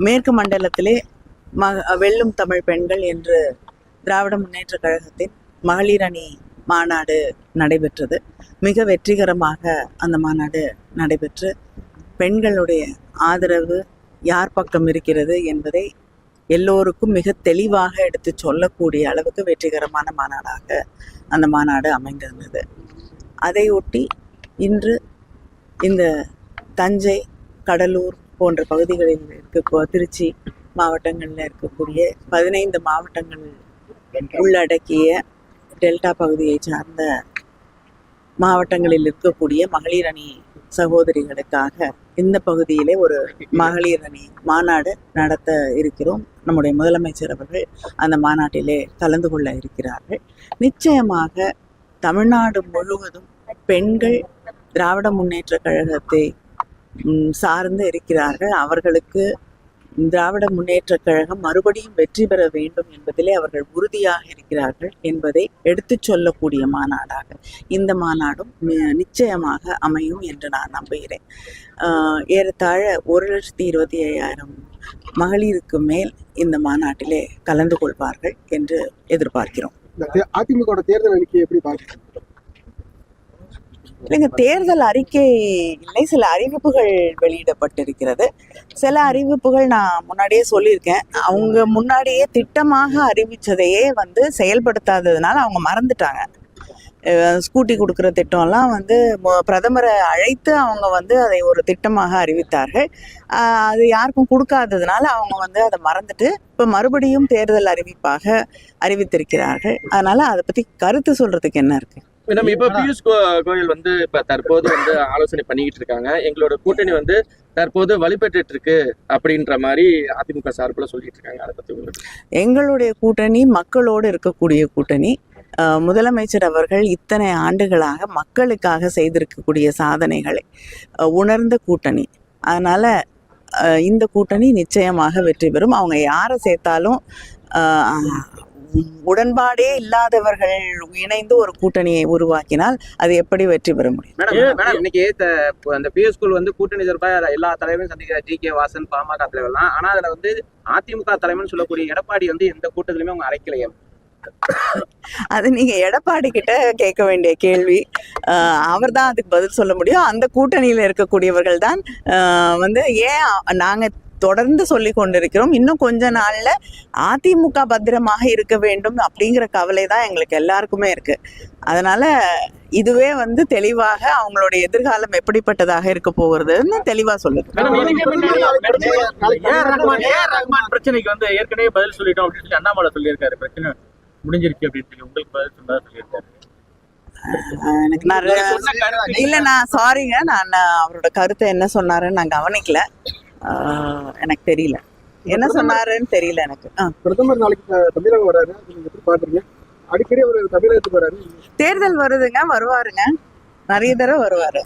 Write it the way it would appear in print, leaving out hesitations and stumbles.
மேற்கு மண்டலத்திலே வெல்லும் தமிழ் பெண்கள் என்று திராவிட முன்னேற்ற கழகத்தின் மகளிர் அணி மாநாடு நடைபெற்றது. மிக வெற்றிகரமாக அந்த மாநாடு நடைபெற்று பெண்களுடைய ஆதரவு யார் பக்கம் இருக்கிறது என்பதை எல்லோருக்கும் மிக தெளிவாக எடுத்து சொல்லக்கூடிய அளவுக்கு வெற்றிகரமான மாநாடாக அந்த மாநாடு அமைந்திருந்தது. அதையொட்டி இன்று இந்த தஞ்சை, கடலூர் போன்ற பகுதிகளில் திருச்சி மாவட்டங்களில் இருக்கக்கூடிய 15 மாவட்டங்கள் உள்ளடக்கிய டெல்டா பகுதியை சார்ந்த மாவட்டங்களில் இருக்கக்கூடிய மகளிர் அணி சகோதரிகளுக்காக இந்த பகுதியிலே ஒரு மகளிர் அணி மாநாடு நடத்த இருக்கிறோம். நம்முடைய முதலமைச்சர் அவர்கள் அந்த மாநாட்டிலே கலந்து கொள்ள இருக்கிறார்கள். நிச்சயமாக தமிழ்நாடு முழுவதும் பெண்கள் திராவிட முன்னேற்ற கழகத்தை சார்ந்து இருக்கிறார்கள். அவர்களுக்கு திராவிட முன்னேற்ற கழகம் மறுபடியும் வெற்றி பெற வேண்டும் என்பதிலே அவர்கள் உறுதியாக இருக்கிறார்கள் என்பதை எடுத்து சொல்லக்கூடிய மாநாடாக இந்த மாநாடும் நிச்சயமாக அமையும் என்று நான் நம்புகிறேன். ஏறத்தாழ 1,25,000 மகளிருக்கு மேல் இந்த மாநாட்டிலே கலந்து கொள்வார்கள் என்று எதிர்பார்க்கிறோம். அதிமுக தேர்தல் அறிக்கை எப்படி பார்க்கிறீங்க? இல்லைங்க, தேர்தல் அறிக்கை இல்லை, சில அறிவிப்புகள் வெளியிடப்பட்டிருக்கிறது. சில அறிவிப்புகள் நான் முன்னாடியே சொல்லியிருக்கேன். அவங்க முன்னாடியே திட்டமாக அறிவித்ததையே செயல்படுத்தாததுனால அவங்க மறந்துட்டாங்க. ஸ்கூட்டி கொடுக்குற திட்டம்லாம் பிரதமரை அழைத்து அவங்க அதை ஒரு திட்டமாக அறிவித்தார்கள். அது யாருக்கும் கொடுக்காததுனால அவங்க அதை மறந்துட்டு இப்போ மறுபடியும் தேர்தல் அறிவிப்பாக அறிவித்திருக்கிறார்கள். அதனால அதை பற்றி கருத்து சொல்றதுக்கு என்ன இருக்கு? நம்ம இப்ப பியூஷ் கோயல் இப்ப தற்போது ஆலோசனை பண்ணிக்கிட்டு இருக்காங்க. எங்களோட கூட்டணி தற்போது வலுப்பெற்று இருக்கு அப்படின்ற மாதிரி அதிமுக சார்பில் சொல்லிட்டு இருக்காங்க. அதை பத்தி எங்களுடைய கூட்டணி மக்களோடு இருக்கக்கூடிய கூட்டணி. முதலமைச்சர் அவர்கள் இத்தனை ஆண்டுகளாக மக்களுக்காக செய்திருக்கக்கூடிய சாதனைகளை உணர்ந்த கூட்டணி. அதனால இந்த கூட்டணி நிச்சயமாக வெற்றி பெறும். அவங்க யாரை சேர்த்தாலும் உடன்பாடே இல்லாதவர்கள் இணைந்து ஒரு கூட்டணியை உருவாக்கினால் அது எப்படி வெற்றி பெற முடியும்? மேடம், இன்னைக்கு அந்த பிஎஸ் ஸ்கூல் கூட்டணி சார்பாக எல்லா தலைவரும் சந்திக்கிற ஜி.கே. வாசன், பாமக தலைவர்லாம். ஆனா அதுல அதிமுக தலைவர்னு சொல்லக்கூடிய எடப்பாடி எந்த கூட்டத்திலுமே அவங்க அழைக்கலையே. அது நீங்க எடப்பாடி கிட்ட கேட்க வேண்டிய கேள்வி. அவர் தான் அதுக்கு பதில் சொல்ல முடியும். அந்த கூட்டணியில இருக்கக்கூடியவர்கள் தான் ஏன் நாங்க தொடர்ந்து சொல்லி கொண்டிருக்கிறோம். இன்னும் கொஞ்ச நாள்ல அதிமுக பத்திரமாக இருக்க வேண்டும் அப்படிங்கிற கவலை தான் எங்களுக்கு எல்லாருக்குமே இருக்கு. அதனால இதுவே தெளிவாக அவங்களுடைய எதிர்காலம் எப்படிப்பட்டதாக இருக்க போகிறதுன்னு தெளிவா சொல்லுது. பிரச்சனைக்கு ஏற்கனவே பதில் சொல்லிட்டோம் அப்படின்னு சொல்லி அண்ணாமலை சொல்லியிருக்காரு. பிரச்சனை முடிஞ்சிருச்சு அப்படின்னு சொல்லி உங்களுக்கு பதில் சொன்னா சொல்லியிருக்காரு. நான் சாரிங்க, நான் அவரோட கருத்தை என்ன சொன்னாருன்னு நான் கவனிக்கல. எனக்கு தெரியல என்ன சொன்னாருன்னு தெரியல எனக்கு. பிரதமர் நாளைக்கு தமிழகம் வராரு, எப்படி பாக்குறீங்க? அடிக்கடி அவர் தமிழகத்துக்கு வராரு. தேர்தல் வருதுங்க, வருவாருங்க, நிறைய தடவை வருவாரு.